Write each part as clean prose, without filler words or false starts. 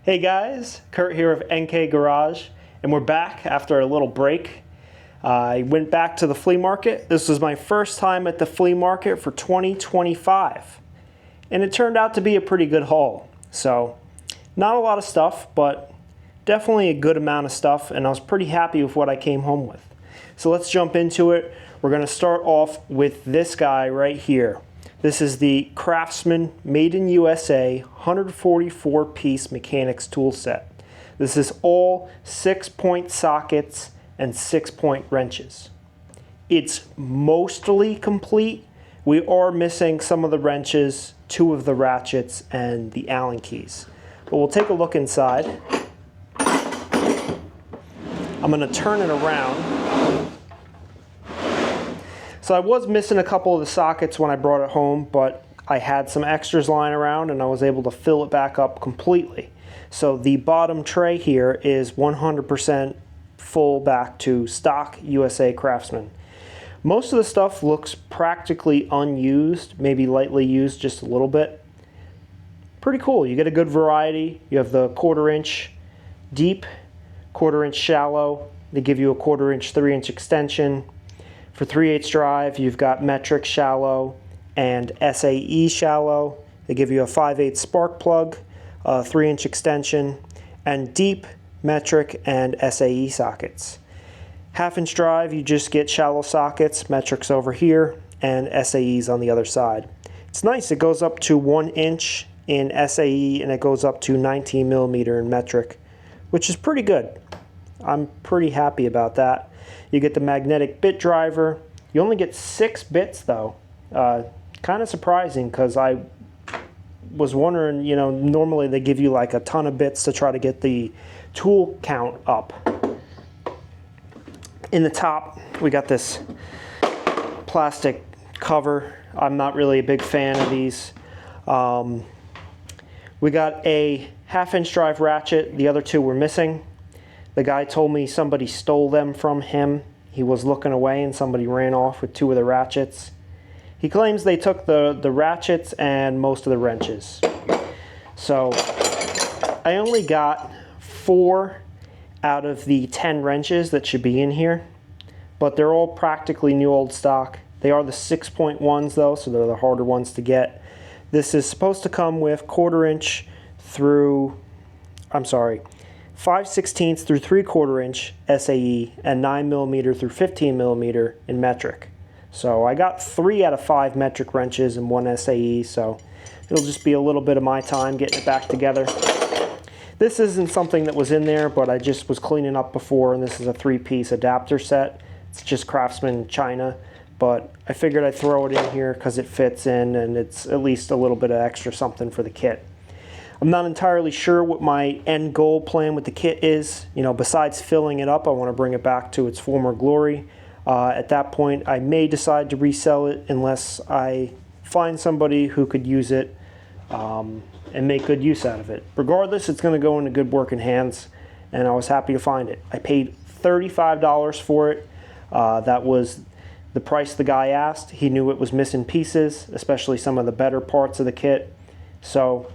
Hey guys, Kurt here of NK Garage, and we're back after a little break. I went back to the flea market. This was my first time at the flea market for 2025, and it turned out to be a pretty good haul. So, not a lot of stuff, but definitely a good amount of stuff, and I was pretty happy with what I came home with. So let's jump into it. We're going to start off with this guy right here. This is the Craftsman Made in USA 144-piece mechanics tool set. This is all 6-point sockets and 6-point wrenches. It's mostly complete. We are missing some of the wrenches, 2 of the ratchets, and the Allen keys. But we'll take a look inside. I'm going to turn it around. So I was missing a couple of the sockets when I brought it home, but I had some extras lying around and I was able to fill it back up completely. So the bottom tray here is 100% full back to stock USA Craftsman. Most of the stuff looks practically unused, maybe lightly used just a little bit. Pretty cool. You get a good variety. You have the 1/4 inch deep, 1/4 inch shallow. They give you a 1/4 inch, 3-inch extension. For 3/8 drive, you've got metric shallow and SAE shallow. They give you a 5/8 spark plug, a 3-inch extension, and deep, metric, and SAE sockets. 1/2 inch drive, you just get shallow sockets, metrics over here, and SAEs on the other side. It's nice, it goes up to 1 inch in SAE and it goes up to 19 millimeter in metric, which is pretty good. I'm pretty happy about that. You get the magnetic bit driver. You only get 6 bits though. Kind of surprising because I was wondering, you know, normally they give you like a ton of bits to try to get the tool count up. In the top, we got this plastic cover. I'm not really a big fan of these. We got a 1/2 inch drive ratchet. The other 2 were missing. The guy told me somebody stole them from him. He was looking away and somebody ran off with 2 of the ratchets. He claims they took the ratchets and most of the wrenches. So I only got 4 out of the 10 wrenches that should be in here, but they're all practically new old stock. They are the 6-point ones though, so they're the harder ones to get. This is supposed to come with 1/4 inch through, 5/16 through 3/4 inch SAE and 9 millimeter through 15 millimeter in metric. So I got 3 out of 5 metric wrenches and 1 SAE, so it'll just be a little bit of my time getting it back together. This isn't something that was in there, but I just was cleaning up before, and this is a 3-piece adapter set. It's just Craftsman China, but I figured I'd throw it in here because it fits in and it's at least a little bit of extra something for the kit. I'm not entirely sure what my end goal plan with the kit is. You know, besides filling it up, I want to bring it back to its former glory. At that point, I may decide to resell it unless I find somebody who could use it and make good use out of it. Regardless, it's going to go into good working hands, and I was happy to find it. I paid $35 for it. That was the price the guy asked. He knew it was missing pieces, especially some of the better parts of the kit. So,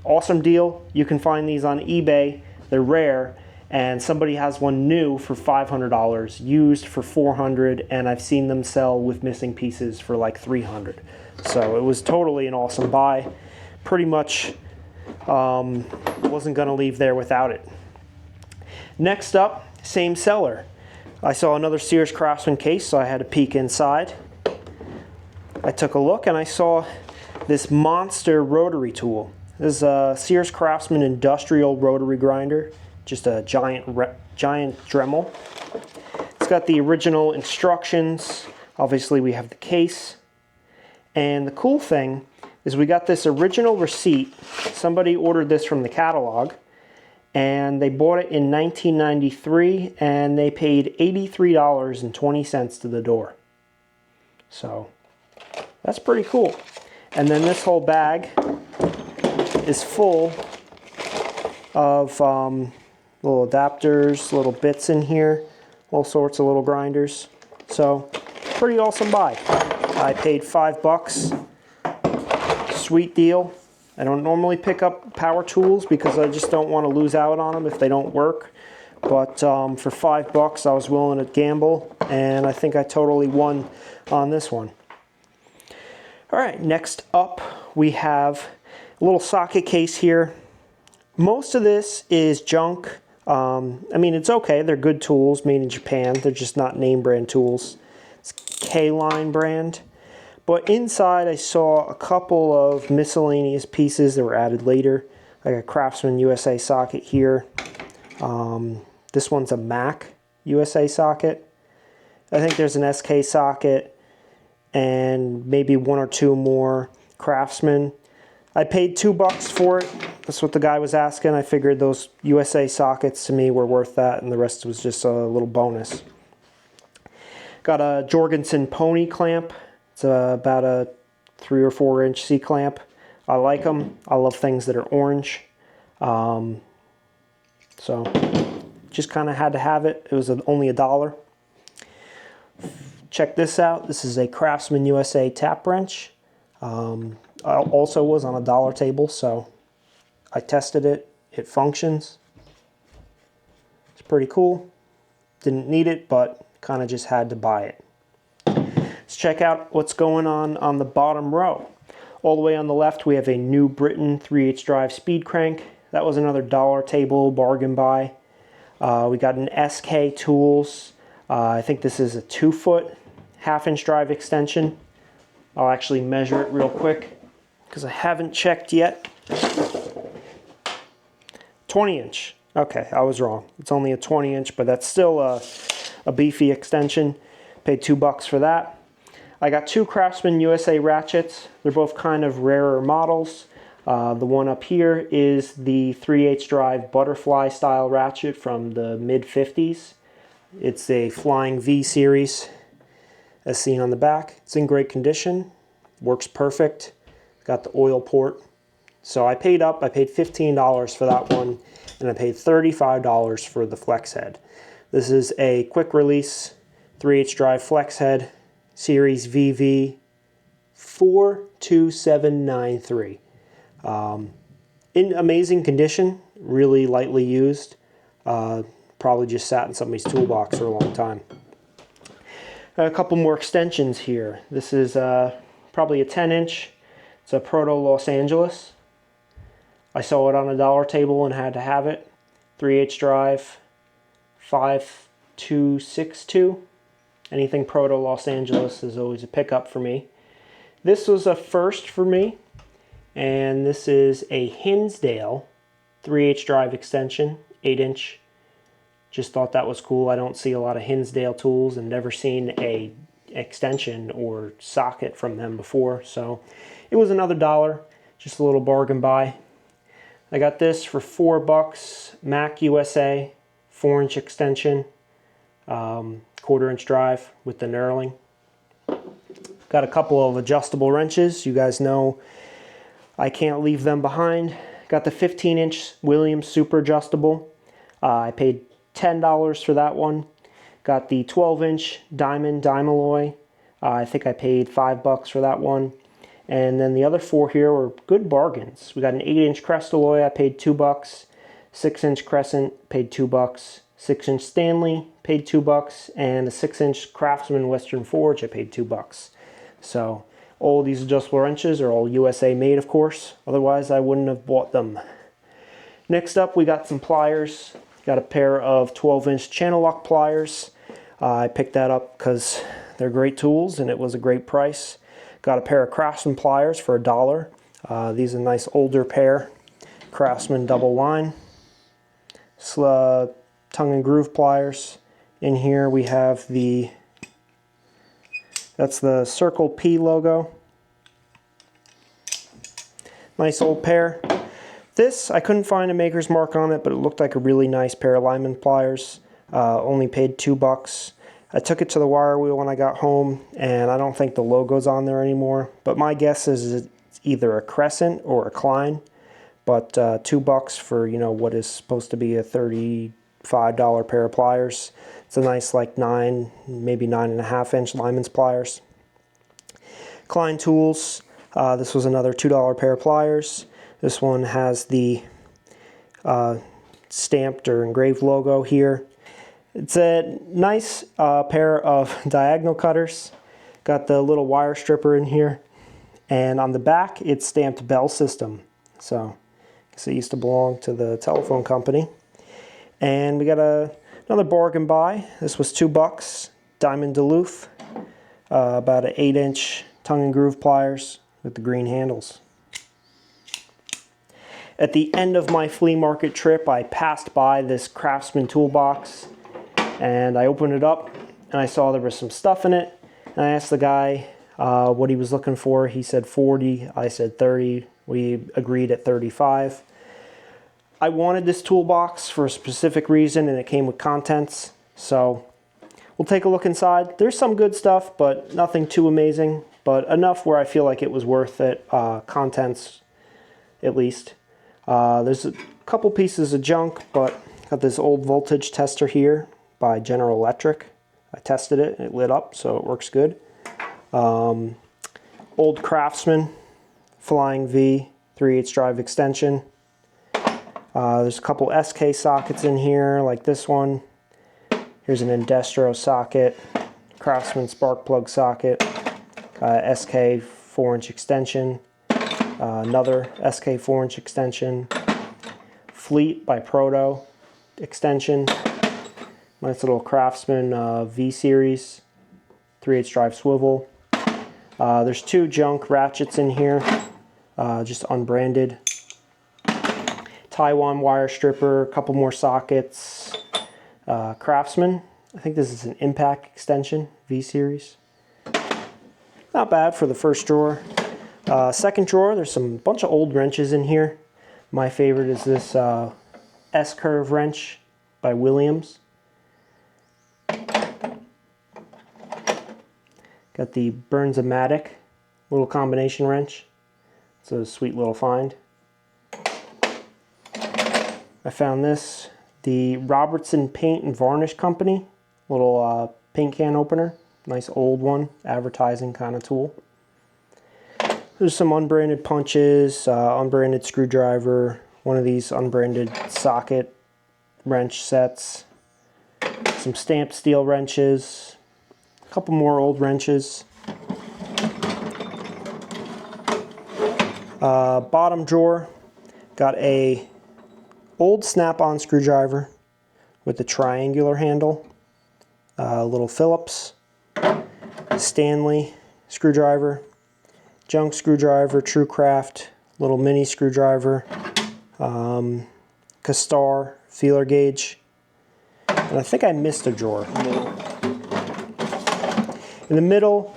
awesome deal. You can find these on eBay. They're rare, and somebody has one new for $500, used for $400, and I've seen them sell with missing pieces for like $300. So it was totally an awesome buy. Pretty much wasn't going to leave there without it. Next up, same seller. I saw another Sears Craftsman case, so I had to peek inside. I took a look and I saw this monster rotary tool. This is a Sears Craftsman industrial rotary grinder, just a giant Dremel. It's got the original instructions. Obviously we have the case. And the cool thing is we got this original receipt. Somebody ordered this from the catalog and they bought it in 1993 and they paid $83.20 to the door. So that's pretty cool. And then this whole bag is full of little adapters, little bits in here, all sorts of little grinders. So, pretty awesome buy. I paid $5. Sweet deal. I don't normally pick up power tools because I just don't want to lose out on them if they don't work. But for $5 I was willing to gamble, and I think I totally won on this one. Alright, next up we have a little socket case here. Most of this is junk. I mean, it's okay. They're good tools made in Japan. They're just not name brand tools. It's K-Line brand. But inside I saw a couple of miscellaneous pieces that were added later. Like a Craftsman USA socket here. This one's a Mac USA socket. I think there's an SK socket and maybe one or two more Craftsman. I paid $2 for it. That's what the guy was asking. I figured those USA sockets to me were worth that, and the rest was just a little bonus. Got a Jorgensen pony clamp. It's about a 3 or 4 inch C-clamp. I like them. I love things that are orange. So just kind of had to have it. It was only $1. Check this out. This is a Craftsman USA tap wrench. Also was on a dollar table, so I tested it. It functions. It's pretty cool. Didn't need it, but kind of just had to buy it. Let's check out what's going on the bottom row. All the way on the left we have a New Britain 3/8 drive speed crank. That was another dollar table bargain buy. We got an SK Tools. I think this is a 2-foot 1/2 inch drive extension. I'll actually measure it real quick because I haven't checked yet. 20 inch. Okay, I was wrong. It's only a 20 inch, but that's still a beefy extension. Paid $2 for that. I got 2 Craftsman USA ratchets. They're both kind of rarer models. The one up here is the 3/8 drive butterfly style ratchet from the mid-50s. It's a Flying V series, as seen on the back. It's in great condition. Works perfect. Got the oil port. So I paid up. I paid $15 for that one, and I paid $35 for the flex head. This is a quick release 3/8 drive flex head, Series VV 42793. In amazing condition, really lightly used. Probably just sat in somebody's toolbox for a long time. A couple more extensions here. This is probably a 10 inch. It's a Proto Los Angeles. I saw it on a dollar table and had to have it. 3/8 drive, 5262. Anything Proto Los Angeles is always a pickup for me. This was a first for me, and this is a Hinsdale 3/8 drive extension, 8 inch. Just thought that was cool. I don't see a lot of Hinsdale tools and never seen a extension or socket from them before, so it was another $1, just a little bargain buy. I got this for $4, Mac USA 4 inch extension, 1/4 inch drive with the knurling. Got a couple of adjustable wrenches. You guys know I can't leave them behind. Got the 15 inch Williams Super Adjustable. I paid $10 for that one. Got the 12 inch Diamond Dymalloy. I think I paid $5 for that one. And then the other 4 here were good bargains. We got an 8 inch Crestalloy. I paid $2. 6 inch Crescent, paid $2. 6 inch Stanley, paid $2. And a 6 inch Craftsman Western Forge, I paid $2. So all of these adjustable wrenches are all USA made, of course. Otherwise, I wouldn't have bought them. Next up, we got some pliers. Got a pair of 12 inch channel lock pliers. I picked that up because they're great tools and it was a great price. Got a pair of Craftsman pliers for $1. These are a nice older pair. Craftsman double line. Tongue and groove pliers. In here we have that's the Circle P logo. Nice old pair. This, I couldn't find a maker's mark on it, but it looked like a really nice pair of lineman pliers. Only paid $2. I took it to the wire wheel when I got home, and I don't think the logo's on there anymore. But my guess is it's either a Crescent or a Klein. But $2 for, you know, what is supposed to be a $35 pair of pliers. It's a nice, like 9, maybe 9.5 inch lineman's pliers. Klein tools. This was another $2 pair of pliers. This one has the stamped or engraved logo here. It's a nice pair of diagonal cutters. Got the little wire stripper in here. And on the back, it's stamped Bell System. So, I guess it used to belong to the telephone company. And we got another bargain buy. This was $2. Diamond Duluth. About an 8-inch tongue and groove pliers with the green handles. At the end of my flea market trip, I passed by this Craftsman toolbox. And I opened it up and I saw there was some stuff in it. And I asked the guy what he was looking for. He said 40, I said 30. We agreed at 35. I wanted this toolbox for a specific reason and it came with contents. So we'll take a look inside. There's some good stuff, but nothing too amazing. But enough where I feel like it was worth it. Contents, at least. There's a couple pieces of junk, but got this old voltage tester here by General Electric. I tested it, it lit up, so it works good. Old Craftsman Flying V 3/8 drive extension. There's a couple SK sockets in here, like this one. Here's an Indestro socket, Craftsman spark plug socket, SK 4-inch extension, another SK 4-inch extension, Flea by Proto extension. Nice little Craftsman V series, 3/8 drive swivel. There's 2 junk ratchets in here, just unbranded. Taiwan wire stripper, a couple more sockets. Craftsman, I think this is an impact extension, V series. Not bad for the first drawer. Second drawer, there's some bunch of old wrenches in here. My favorite is this S-curve wrench by Williams. Got the Burns-O-Matic little combination wrench. It's a sweet little find. I found this, the Robertson Paint and Varnish Company, little paint can opener. Nice old one, advertising kind of tool. There's some unbranded punches, unbranded screwdriver, one of these unbranded socket wrench sets, some stamped steel wrenches, a couple more old wrenches. Bottom drawer, got a old snap-on screwdriver with the triangular handle, little Phillips, Stanley screwdriver, junk screwdriver, Truecraft, little mini screwdriver, Castar feeler gauge, and I think I missed a drawer. In the middle,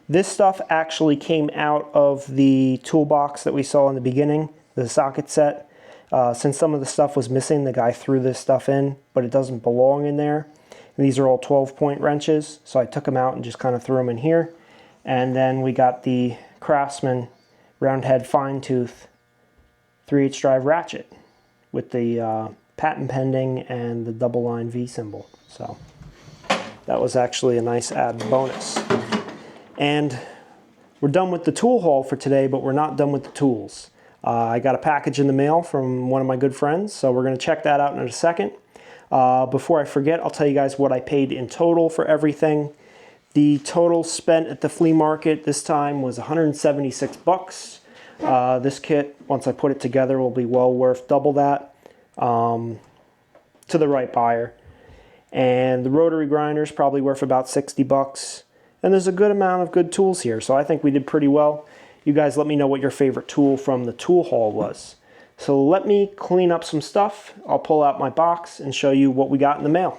this stuff actually came out of the toolbox that we saw in the beginning, the socket set. Since some of the stuff was missing, the guy threw this stuff in, but it doesn't belong in there. And these are all 12-point wrenches, so I took them out and just kind of threw them in here. And then we got the Craftsman round head fine tooth 3/8 drive ratchet with the patent pending and the double line V symbol. So that was actually a nice added bonus. And we're done with the tool haul for today, but we're not done with the tools. I got a package in the mail from one of my good friends, so we're going to check that out in a second. Before I forget, I'll tell you guys what I paid in total for everything. The total spent at the flea market this time was $176. This kit, once I put it together, will be well worth double that to the right buyer. And the rotary grinder is probably worth about $60. And there's a good amount of good tools here, so I think we did pretty well. You guys let me know what your favorite tool from the tool haul was. So let me clean up some stuff. I'll pull out my box and show you what we got in the mail.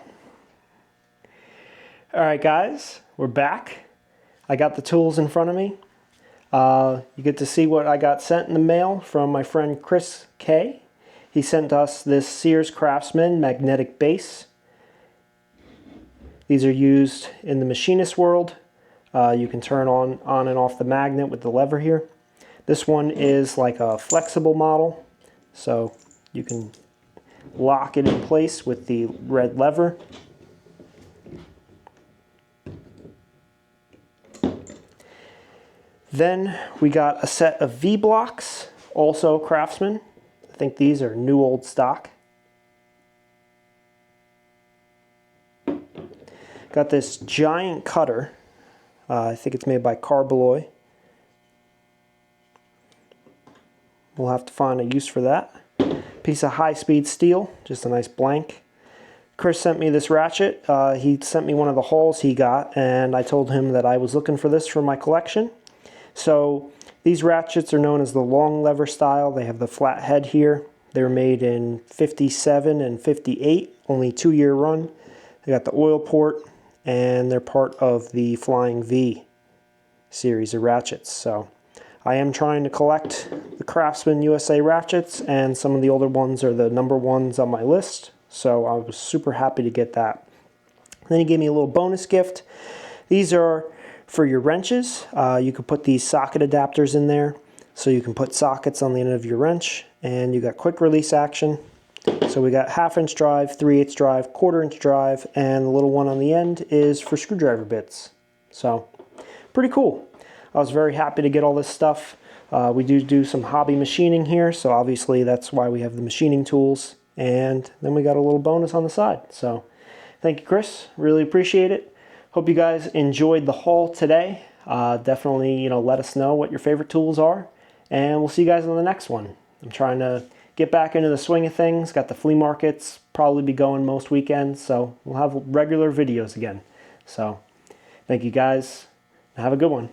Alright guys, we're back. I got the tools in front of me. You get to see what I got sent in the mail from my friend Chris K. He sent us this Sears Craftsman magnetic base. These are used in the machinist world. You can turn on and off the magnet with the lever here. This one is like a flexible model, so you can lock it in place with the red lever. Then we got a set of V-blocks, Also Craftsman. I think these are new old stock. Got this giant cutter. I think it's made by Carbaloy. We'll have to find a use for that. Piece of high-speed steel, just a nice blank. Chris sent me this ratchet. He sent me one of the hauls he got, and I told him that I was looking for this for my collection. So these ratchets are known as the long lever style. They have the flat head here. They're made in 57 and 58, only 2-year run. They got the oil port, and they're part of the Flying V series of ratchets. So I am trying to collect the Craftsman USA ratchets, and some of the older ones are the #1s on my list. So I was super happy to get that. Then he gave me a little bonus gift. These are for your wrenches. You could put these socket adapters in there, so you can put sockets on the end of your wrench, and you got quick release action. So we got 1/2-inch drive, 3/8 drive, 1/4-inch drive, and the little one on the end is for screwdriver bits. So pretty cool. I was very happy to get all this stuff. We do some hobby machining here, so obviously that's why we have the machining tools. And then we got a little bonus on the side. So thank you, Chris. Really appreciate it. Hope you guys enjoyed the haul today. Definitely, let us know what your favorite tools are, and we'll see you guys on the next one. I'm trying to get back into the swing of things. Got the flea markets, probably be going most weekends, so we'll have regular videos again. So thank you guys. Have a good one.